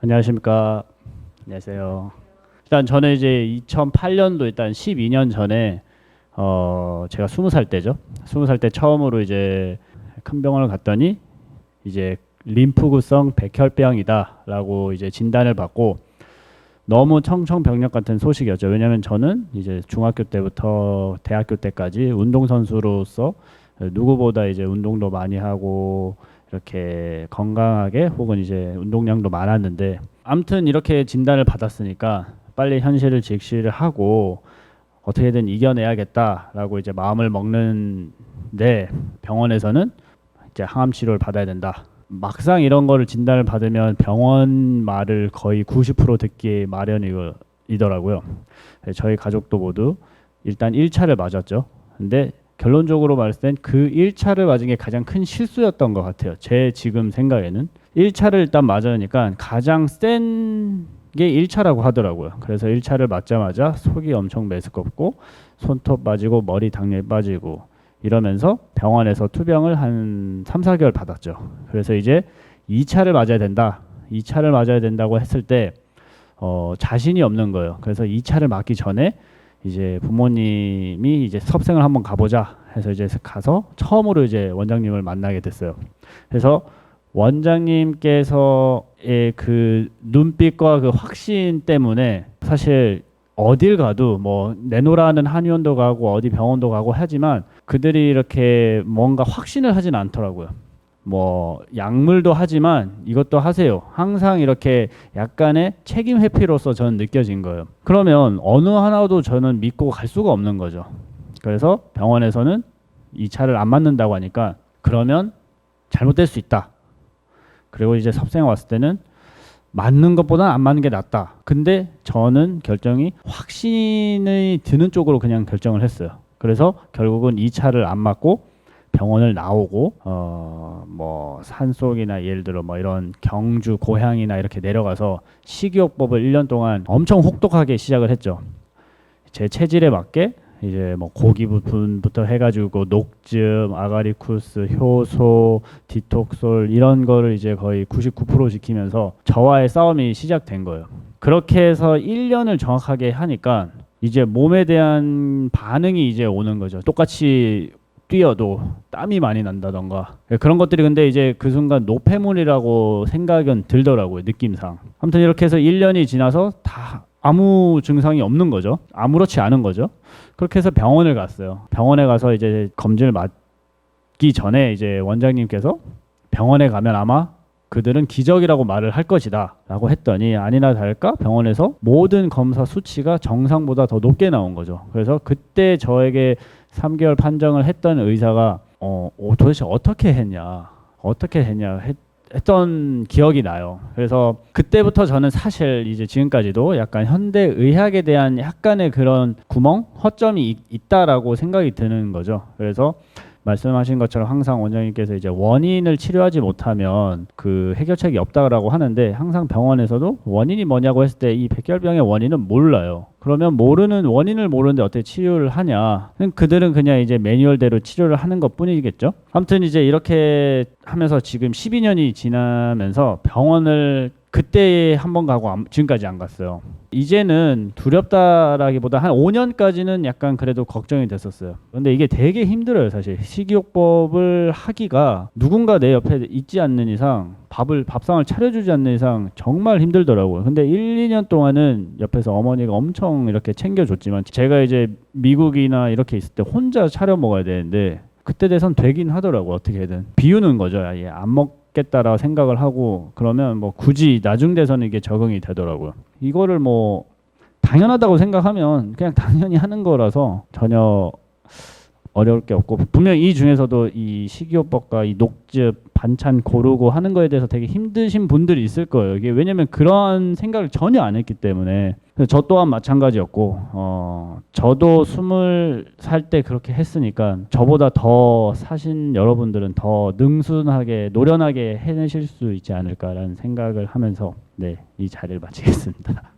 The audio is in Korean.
안녕하십니까. 안녕하세요. 일단 저는 이제 2008년도 일단 12년 전에 제가 20살 때죠. 20살 때 처음으로 이제 큰 병원을 갔더니 이제 림프구성 백혈병이다라고 이제 진단을 받고 너무 청천벽력 같은 소식이었죠. 왜냐하면 저는 이제 중학교 때부터 대학교 때까지 운동선수로서 누구보다 이제 운동도 많이 하고 이렇게 건강하게 혹은 이제 운동량도 많았는데 아무튼 이렇게 진단을 받았으니까 빨리 현실을 직시를 하고 어떻게든 이겨내야겠다라고 이제 마음을 먹는데 병원에서는 이제 항암 치료를 받아야 된다. 막상 이런 거를 진단을 받으면 병원 말을 거의 90% 듣기 마련이더라고요. 저희 가족도 모두 일단 1차를 맞았죠. 근데 결론적으로 말했을 땐 그 1차를 맞은 게 가장 큰 실수였던 것 같아요. 제 지금 생각에는 1차를 일단 맞으니까 가장 센 게 1차라고 하더라고요. 그래서 1차를 맞자마자 속이 엄청 메스껍고 손톱 빠지고 머리 당뇨에 빠지고 이러면서 병원에서 투병을 한 3, 4개월 받았죠. 그래서 이제 2차를 맞아야 된다. 2차를 맞아야 된다고 했을 때 자신이 없는 거예요. 그래서 2차를 맞기 전에 이제 부모님이 이제 섭생을 한번 가보자 해서 이제 가서 처음으로 이제 원장님을 만나게 됐어요. 그래서 원장님께서의 그 눈빛과 그 확신 때문에 사실 어딜 가도 뭐 내노라는 한의원도 가고 어디 병원도 가고 하지만 그들이 이렇게 뭔가 확신을 하진 않더라고요. 뭐 약물도 하지만 이것도 하세요. 항상 이렇게 약간의 책임 회피로서 저는 느껴진 거예요. 그러면 어느 하나도 저는 믿고 갈 수가 없는 거죠. 그래서 병원에서는 이 차를 안 맞는다고 하니까 그러면 잘못될 수 있다. 그리고 이제 섭생에 왔을 때는 맞는 것보다는 안 맞는 게 낫다. 근데 저는 결정이 확신이 드는 쪽으로 그냥 결정을 했어요. 그래서 결국은 2차를 안 맞고 병원을 나오고 뭐 산속이나 예를 들어 뭐 이런 경주 고향이나 이렇게 내려가서 식이요법을 1년 동안 엄청 혹독하게 시작을 했죠. 제 체질에 맞게 이제 뭐 고기 부분부터 해가지고 녹즙, 아가리쿠스, 효소, 디톡솔 이런 거를 이제 거의 99% 지키면서 저와의 싸움이 시작된 거예요. 그렇게 해서 1년을 정확하게 하니까 이제 몸에 대한 반응이 이제 오는 거죠. 똑같이 뛰어도 땀이 많이 난다던가 그런 것들이 근데 이제 그 순간 노폐물이라고 생각은 들더라고요. 느낌상. 아무튼 이렇게 해서 1년이 지나서 다 아무 증상이 없는 거죠. 아무렇지 않은 거죠. 그렇게 해서 병원을 갔어요. 병원에 가서 이제 검진을 받기 전에 이제 원장님께서 병원에 가면 아마 그들은 기적이라고 말을 할 것이다 라고 했더니 아니나 다를까 병원에서 모든 검사 수치가 정상보다 더 높게 나온 거죠. 그래서 그때 저에게 3개월 판정을 했던 의사가 도대체 어떻게 했냐 했던 기억이 나요. 그래서 그때부터 저는 사실 이제 지금까지도 약간 현대 의학에 대한 약간의 그런 구멍, 허점이 있다라고 생각이 드는 거죠. 그래서 말씀하신 것처럼 항상 원장님께서 이제 원인을 치료하지 못하면 그 해결책이 없다라고 하는데 항상 병원에서도 원인이 뭐냐고 했을 때 이 백혈병의 원인은 몰라요. 그러면 모르는 원인을 모르는데 어떻게 치료를 하냐? 그들은 그냥 이제 매뉴얼대로 치료를 하는 것뿐이겠죠. 아무튼 이제 이렇게 하면서 지금 12년이 지나면서 병원을 그때 한 번 가고 지금까지 안 갔어요. 이제는 두렵다라기보다 한 5년까지는 약간 그래도 걱정이 됐었어요. 근데 이게 되게 힘들어요, 사실. 식이요법을 하기가 누군가 내 옆에 있지 않는 이상 밥상을 차려주지 않는 이상 정말 힘들더라고요. 근데 1, 2년 동안은 옆에서 어머니가 엄청 이렇게 챙겨줬지만 제가 이제 미국이나 이렇게 있을 때 혼자 차려 먹어야 되는데 그때 돼선 되긴 하더라고요. 어떻게든. 비우는 거죠. 아예 안 먹겠다라고 생각을 하고 그러면 뭐 굳이 나중 돼서는 이게 적응이 되더라고요. 이거를 뭐 당연하다고 생각하면 그냥 당연히 하는 거라서 전혀 어려울 게 없고 분명 이 중에서도 이 식이요법과 이 녹즙 반찬 고르고 하는 거에 대해서 되게 힘드신 분들이 있을 거예요. 이게 왜냐면 그런 생각을 전혀 안 했기 때문에. 저 또한 마찬가지였고 저도 20살 때 그렇게 했으니까 저보다 더 사신 여러분들은 더 능순하게 노련하게 해내실 수 있지 않을까라는 생각을 하면서 네, 이 자리를 마치겠습니다.